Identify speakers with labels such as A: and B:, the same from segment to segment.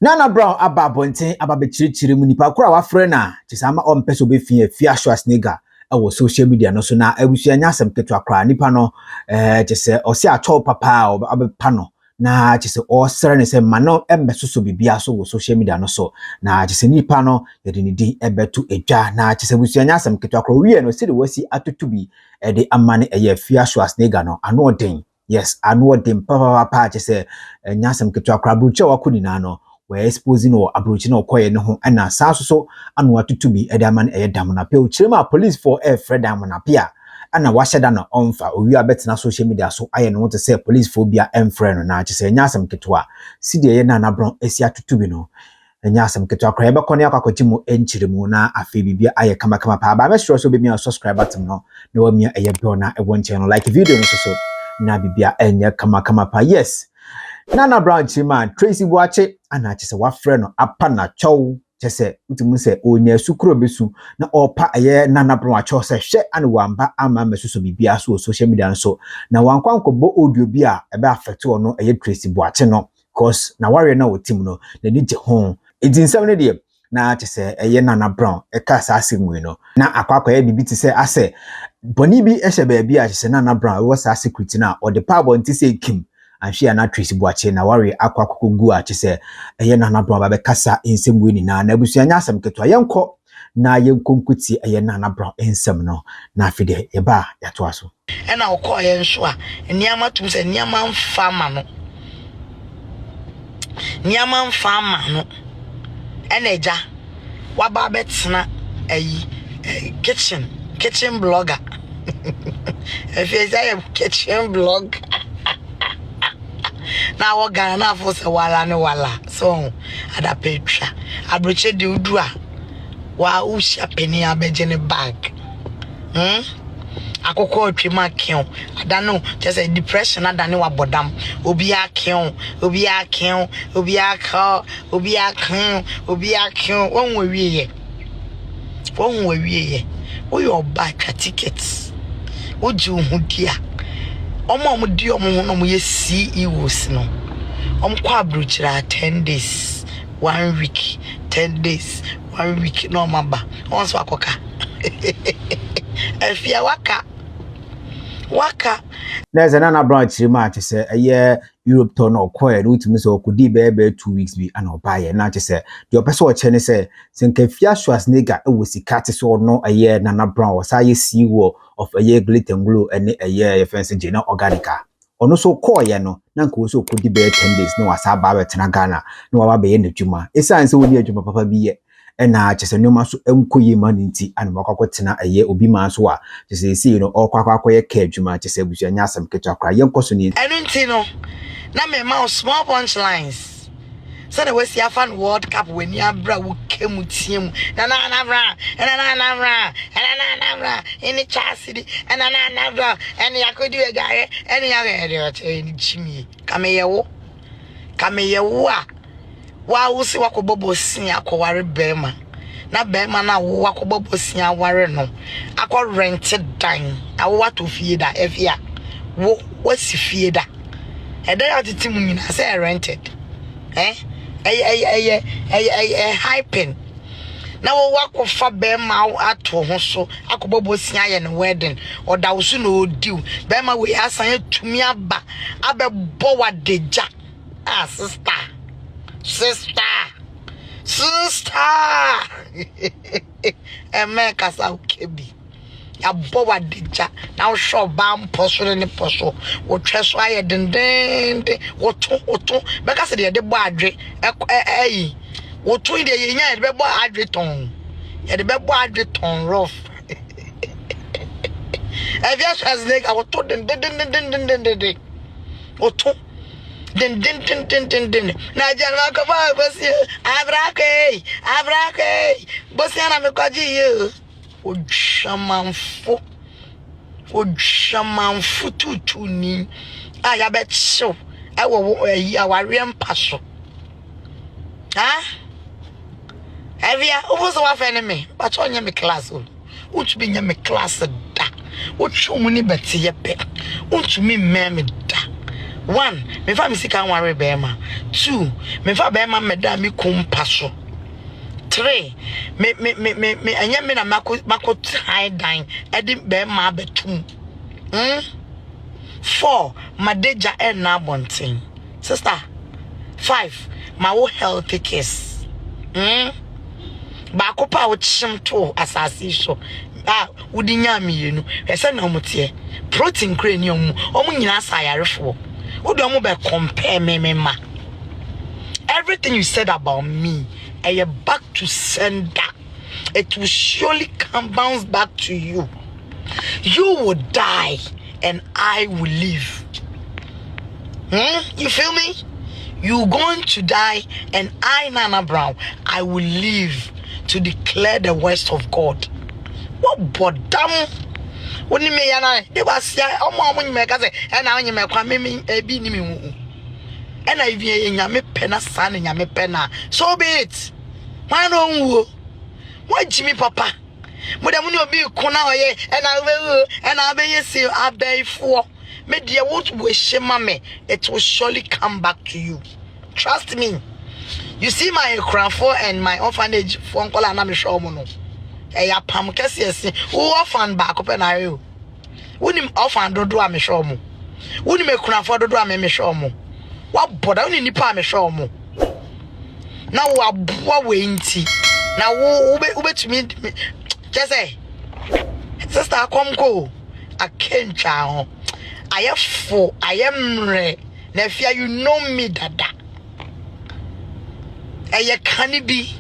A: Nana Brown aba bonten aba be chirichiri mu nipa kora wa frɛ na tisama o mpeso be fi Afia Schwar snega ɛwɔ social media no so na abusua nya asɛm keto akra nipa no tise o se atɔ papa o abepa no na tise o sere ne se ma no embesoso bibia so wɔ social media no so na tise nipa no yɛde ne din ɛbeto edwa na tise abusua nya asɛm keto akra wie no se de wasi atoto bi ɛde amane ɛyɛ Afia Schwar snega no ano ɔden yes ano ɔden papa tise nya asɛm keto akra bruche wakoni na no we exposing or approach no koye ne ho na saa so anu atutu bi edaman dam na pe o kirema police for air fred dam na pe ana wa hyeda no onfa owi abetena social media so aye no want to say police phobia emfre no na kyese nya asem ketwa sidi ye na nabron esi atutu bi no nya asem ketwa kra ye be kone akwakotimu enchiremu na afi bibia aye kama pa ba be sure so be mi subscribe button no na wa mi aye bi ona e won channel like video no so na bibia enye kama pa yes Nana Brown chima Tracey Boakye ana kyese wa frɛ no apa na chow kyese utimu se onya sukuro besu na opa aye Nana Brown achow se hwe ane wamba ama mesuso bibia so social media so na wankwankobo audio bi a ebe affect no aye Tracey Boakye no cause na warrior na otim no na ni je ho edinsem ne de na kyese aye Nana Brown eka sa asemu no na akwakwa bibi ti se ase boni bi ehye ba bia kyese Nana Brown wo sa secret na o de pa bonti se kim Afia na Tracey Boakye na wari akwakogu a kyese eye Nana Brown ba be kasa ensem we ni na abusua nya asem keto yenko na yenkonkuti eye Nana Brown ensem no na afide ye ba yato aso
B: e na okọ ye nso a niama tum se niama mfa ma no niama mfa ma no e na eja wa ba betena ayi kitchen blogger Afia say kitchen blog na wo Ghana na fo se wala ne wala so ada petra abroche de udua wa usha peni abeje ne bag akoko atwema kion ada no just depression ada ne wabodam obi akion won wiye wo your buy tickets wo ji ohudia omo di omo no mo ye CEOs no kwa abrochira 10 days 1 week 10 days 1 week no maba onso akoka Afia waka
A: na ze Nana Brown chirima kyese eye Europe to no koye no utimi se okudi be 2 weeks bi ana obaye na kyese de opese o chene se senka Afia Schwar snega e wo sikate so no eye Nana Brown o sa ye CEO of eye Glitter and Glow ene eye ye fence Gina Organica ono so koye no na nka wo so okudi be 10 days no wasa ba betena Ghana no wa ba ye n'adwuma esan se woni adwuma papa bi ye ena kyese nyoma so enkoye mani nti ana makwakotena eye obi ma so a kyese si no okwakwakwaye ka adwuma kyese busua nya asem keto akra yenkoso ni
B: enu nti no na me ma small punchlines so the West African World Cup when you abra wo kemu tiem na any chasidi na any yakodi egaye any yaga chimi kameyewo a wa wusi wakobobo sin akoware bema na bema na wo wakobobo sin aware no akọ rented dan awo wato fie da Afia wo wasi fie da eda ya titimu nyina say rented hyping na wo wakofa bema ato ho so akobobo sin aye ne wedding oda wo so na odiu bema we asan atumi aba abebo wadeja sister Emeka sa ukebi ya bowa deja na sho bam poso ne poso wo tweso aye dendende wo to beka se de bo adwe eyi wo to de ye nya de bo adwe ton ye de bo adwe ton rough Afia Schwar snega wo to den wo to den na jana ko ba bosi abrake bosi ana me kwaji yo ojamanfo tutuni aya betso ewo yi aware mpaso Afia oboso wa fe ne me ba cho nya me class o utubi nya me class da utu mu ni beti ye pe utu mi me da 1 me fa me sika nware bema 2 me fa bema meda me kumpaso 3 me anya me na mako high dine edi bema betum 4 madeja na bonten sister 5 my wo healthy kiss ba ko pa wo chim to asase so wudi nya mienu ese na omotie protein cranium omo nyina sayarefo wudi omo be compare me ma everything you said about me I am back to sender. It will surely bounce back to you. You will die and I will live. You feel me? You're going to die and I, Nana Brown, I will live to declare the words of God. What bodam? When you may they was ya omo me kaze and now you me kwa me bi ni me and I be nyame pena san nyame pena so be it man on why Jimmy papa madam no be kona oye and I be say abey for me dear what we shema me it will surely come back to you. Trust me. You see my crafo and my orphanage for uncle and I'm sure mono eya pam kese who orphan back up na you woni orphan dodo am sure mo woni me crafo dodo am me sure mo what boda woni nipa am sure mo na wo aboa we nti na wo betumi just say sister come go akentwa ho ayefo ayemre na fia you know me dada eye can be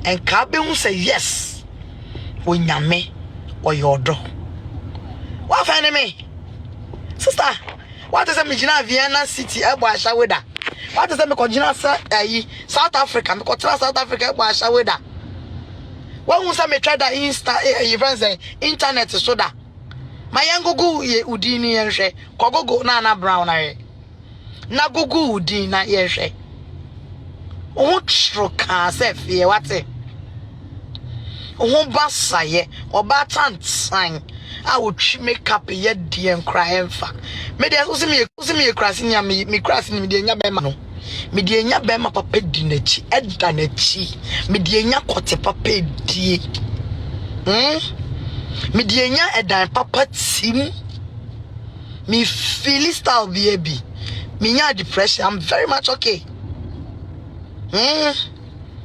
B: and kabe hu say yes onyame oyodo what find me sister what is me gina Vienna city ebo ashaweda what is me ko gina South Africa me ko tra South Africa ebo ashaweda when we say me try that events internet so da my yangugu ye udini yenhwe kogogo Nana Brown na gugu udini na yenhwe o tro ka sef ye wate o basa ye oba tantan a wo twi makeup ye die nkra emfa me de so me krasi nya me krasi ni me de nya bema no me de nya bema papa di nachi eda nachi me de nya kote papa die me de nya edan papa tim me feel style baby me nya depression I'm very much okay.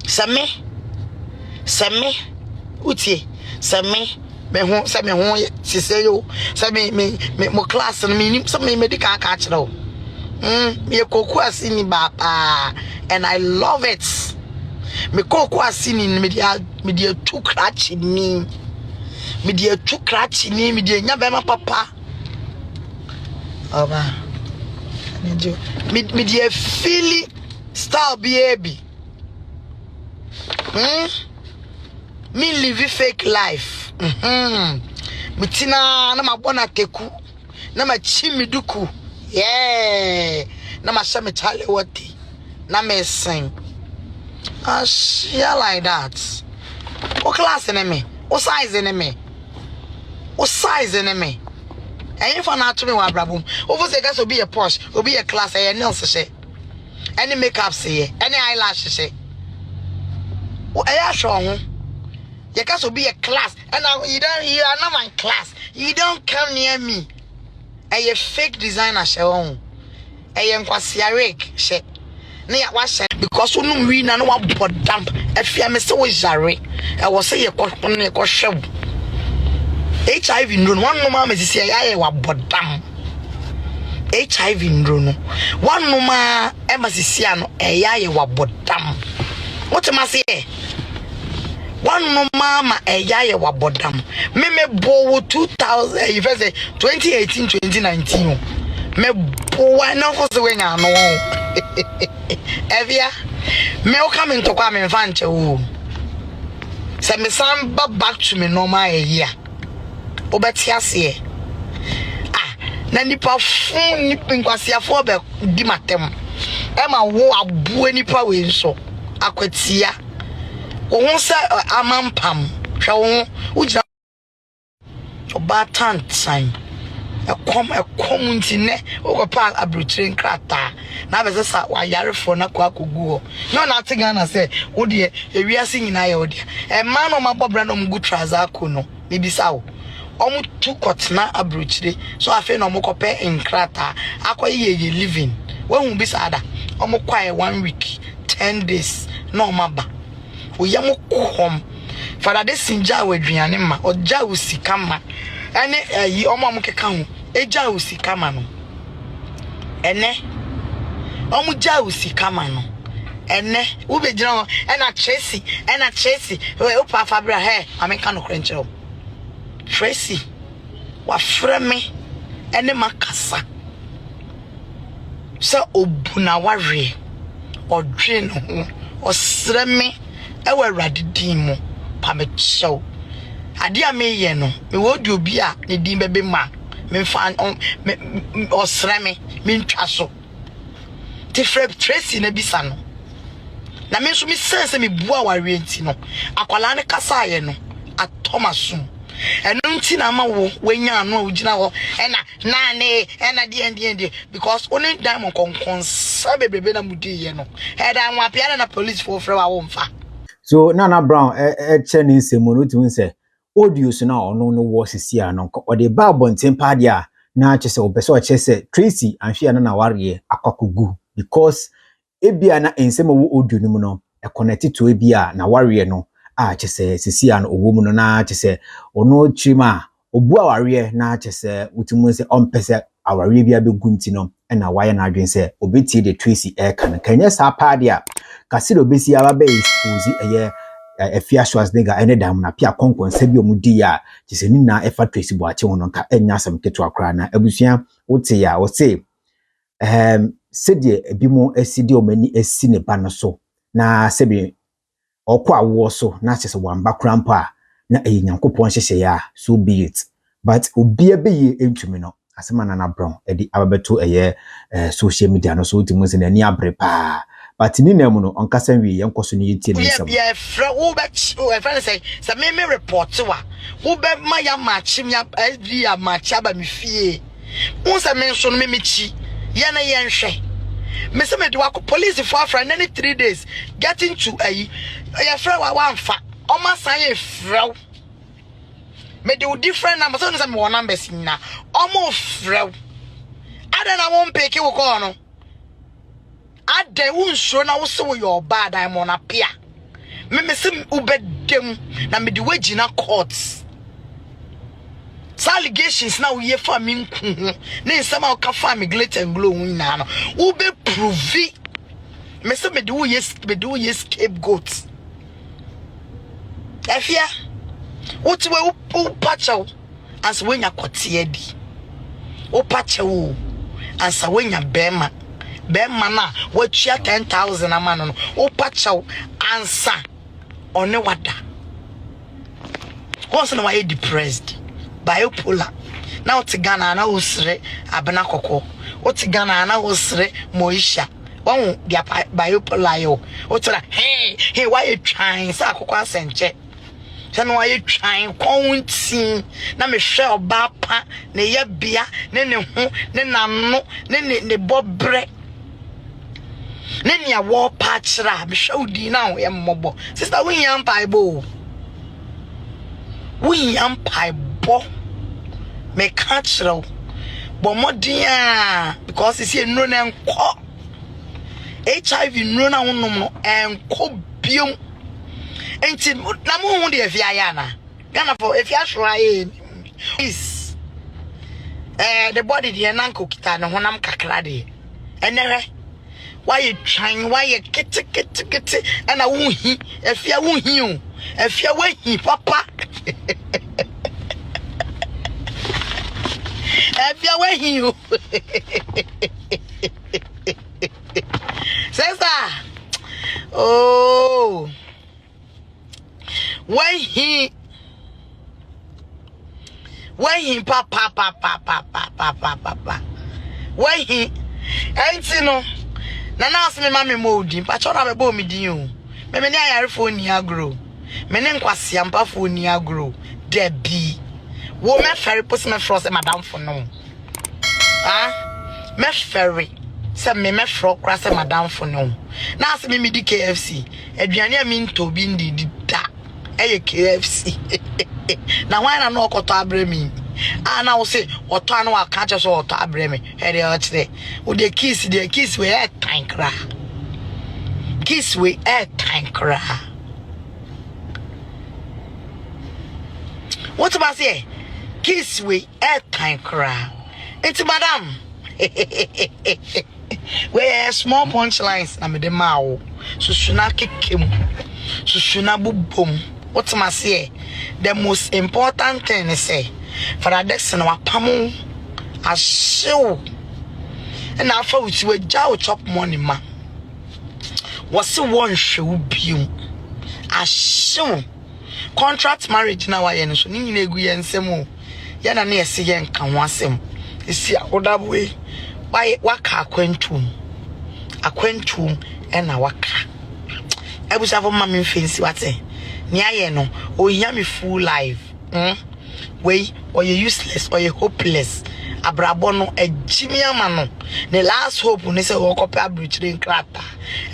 B: Same utie same me ho ti say yo same me mo class no me some medical ka kire me koku asini baba and I love it me koku asini me dia tu krachi ni me dia tu krachi ni me dia nya be ma papa oba me dia feel style baby me live fake life mutina na mabona keku na machimi duku yeah na mashame chale wati na me sing yeah like that o class enemy o size enemy and if na to me wa brabum over say gas obi a posh obi a class e nails she any makeup say any eyelash say o e ya show ho you gas obi a class and you are not my class you don't come near me a fake designer she won e nkwasiarek she na ya wa she because unu wi na no wa bodam afia me se wo jare e wo se ye ko hwew HIV ndro no one ma mesisi ya wa bodam HIV ndro no one ma e masisi ano e ya wa bodam what ma say one ma e ya wa bodam me bo 2000 if I say 2018 2019 me bo na ko se we nya no Afia me o come into kwa me fanche wo se me sam back to me normal here obetiase na nipa fun nipa nkwasiafo be di matem e ma wo abu nipa we nso akwatia wo hu se amampam hwe wo ujira oba tantan come ntine o pa abrochire nkrata na be sesa wa yarefo na kwa kogu no na atiga na say wo de ewiase nyina ye wo de e ma no mabobra no mgu traza ko no bibisa wo omu tu kotna abrochire so afi no mokope nkrata akoye ye living when bisa ada omu kwae 1 week 10 days no maba wo yam kom fada de sinja wadwiane ma oja usika ma ene yi omo amukeka ho eja usika ma no ene omu ja usika ma no ene wo be gina ho ena Tracey we opa fabra he ameka no krenchero Tracey wa freme ene makasa so obuna ware odwe no ho osreme ewe radidin mu pa me show ade a me ye no me wodi obi a ne din bebe ma me fa osreme me ntwa so ti Tracey na bisa no na me so me sense me bua ware nti no akwala ne kasa ye no atomasum enu nti na ma wo wenya anu a ugina ho ena die because only diamond konkon sabebebe na mudi ye no eda nwa pia na police for frɛ wa mfa.
A: So Nana Brown cheni nsemo no tun se audios na ono no wo sisi ano o de ba bonten pa dia na che se obese o che se Tracey Afia na ware akwakogu because ebia na ensemo wo audio no mu no e connect to ebia na ware no a che se sisi ano owo mu no na che se ono chima obu aware na che se utumu se ompese aware bia begu nti no na waye na adwen se obeti de Tracey kan kanya sa pa dia kasi do besi aba be expose eye Afia Schwar nigga ene dam na pia konkon sabi omudi ya chise ni na efa Tracey boache wono nka enya asem keto akra na abusua wote ya wo se sedie ebimo asidi omani asi ne ba no so na sebi okwa wo so na chese wamba krampa na Nyankopon hyehye ya so be it but obi be ye entumi no asema Nana Brown edi ababeto eye social media no so utimu se na ni abre pa but ni na mu no onkasa wi yenkoso ni yitie ni nsam
B: yeah wo be friend say me report wa wo be ma ya match ya every ya match aba me fie won say me so no me mechi ye na ye nhwe me say me de wa police for afra na 3 days getting to ayi ye friend wa amfa o ma san ye frew me de different number so no say me one numbers na o mo frew ada na won pick wo call no ade unsho na wo se wo your bad I mona pia me se ubedem na me de wagina courts allegations na wo ye fa me nku na nsema wo ka fa me glitter and glow na no wo be prove me se me de wo ye scapegoat Afia wo ti wo pacho as wenya kotie di wo pacho as wenya bema na wachia 10,000 amano no opachaw ansa one wada once na why depressed bipolar na otigana na usre abena kokko otigana na usre moisha won dia bipolar yo otira hey why you trying sa akokko asenche se no why you trying konti na me hwe oba pa na ye bia ne ho ne nanu ne bobre nenia wo pachra be shawdi na wo emmobo sister we yam paibo me catchro bo modia because you see no na enko HIV no na wonnom no enko biom enti na mo hu de Afia ya na Ghana for Afia Schwar is the body de na nko kita no honam kakra de enere why you trying why you get and I won't he Afia won't he Afia won't he papa Afia won't he sister oh why he papa why he ain't no na na aseme mame modi pacho na bebo mi din o me ni ayarefo ni agro me ne nkwase ampafo ni agro debi wo me fere post me frost madam fo no me ferry se me fro kra se madam fo no na se me di KFC aduane a me nto bi ndi da eye KFC na why na no okoto abremi na wo se oto anu aka che so oto abremi e de o chire wo de kiss we e tankra kiss we e tankra what about say kiss we e tankra it's madam we small punchlines na me de ma wo susuna kekem susuna bubom what am I say? The most important thing is say for that next na wapamu ashew and after which we jaw chop money ma was one show biu ashew contract marriage na wa yen so ni nyina egu yen nsem ya na na yesi yen kan ho asem esi odabwe waka akwantum na waka ebusafo mama mfensi wate ni aye no ohia me full life we or you useless or you hopeless abrabo no agimi ama no the last hope ne se wo kopa abruchire nkrata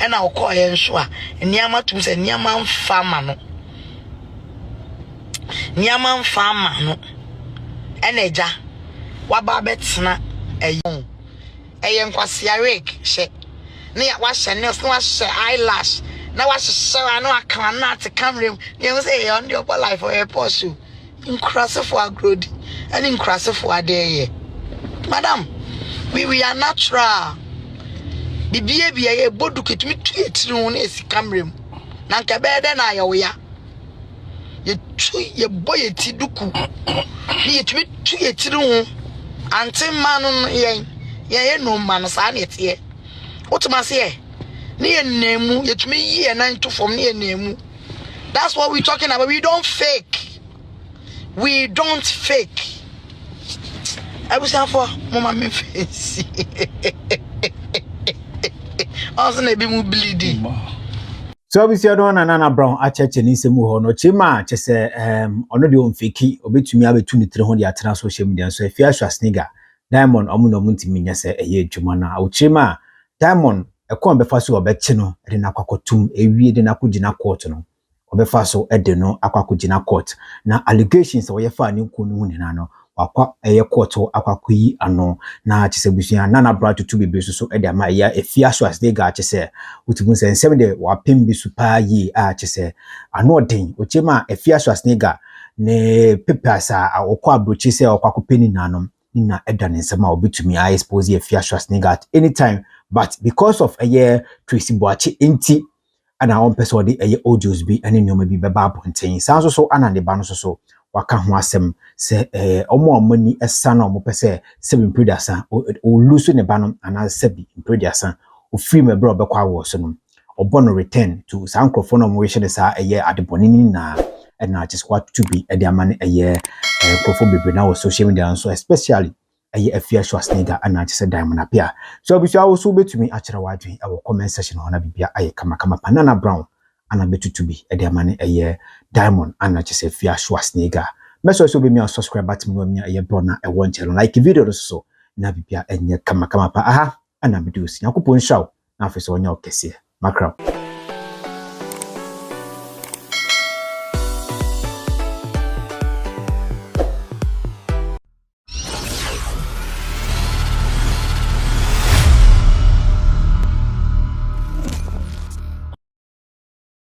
B: na wo ko ye nso a niama tum se niama mfama no ena eja waba betena eye nkwase awake she ne ya wa hye nails no wa hye eyelash na wa hye anu aka na te camera you say you on your life for a post incrase for agrodi and incrase for adeye madam we are natural bibie ye bodu ketumi tuetiri na esi camera na nka bede na ye wo ya ye boy ti duku ni yetumi tuetiri ho ante manu ye no man sa na tie otuma se ni ye nemu yetumi ye na into from ni ye nemu. That's what we're talking about. We don't fake. I was down for mama me face. Also na be mu bleeding.
A: So we see don Naana Brown a cheche ni semu ho no chima che se ono de on fake obetumi abetu ni tre ho de atena social media so Afia Schwar Diamond omu no muntimi nya se eye adwuma na o chima Diamond ekon befa so obeche no de na kwakotum ewie de na kugina court no obefa so ede no akwakugina court na allegations wo yefa ni nko no huna no wakwa eye court akwakoyi ano na chisebusia Naana Brown tutu bebe so ede ama ya Afia Schwar chese utubun se nsem de wapem bi super yi a chese ano den o chima Afia Schwar ne pepasa akwa abrochi se akwakopeni nanom na edan nsema obetumi I expose Afia Schwar at any time but because of a year Tracey boache enti ana on person de AUDIOS bi ene nyoma bi beba abonten sanso so ana de ba no so waka ho asem se omo amani esa na omo pese sebi impredasa o lose ne ba no ana sebi impredasa o free me bro bekwa wo so no obono return to sankrofo no mo we hye sa adebonini na na just what to be the amane crofo bebre na social media so especially Afia Schwar and just Diamond appear. So we shall also bet to me actually wadwin our comment section on bibia kama Naana Brown and a bit to be the amane Diamond and just Afia Schwar. Mess also be me on subscribe button me a bona a one channel like video so na bibia kama pa aha and I be do yakupon show na fe so nya okese makra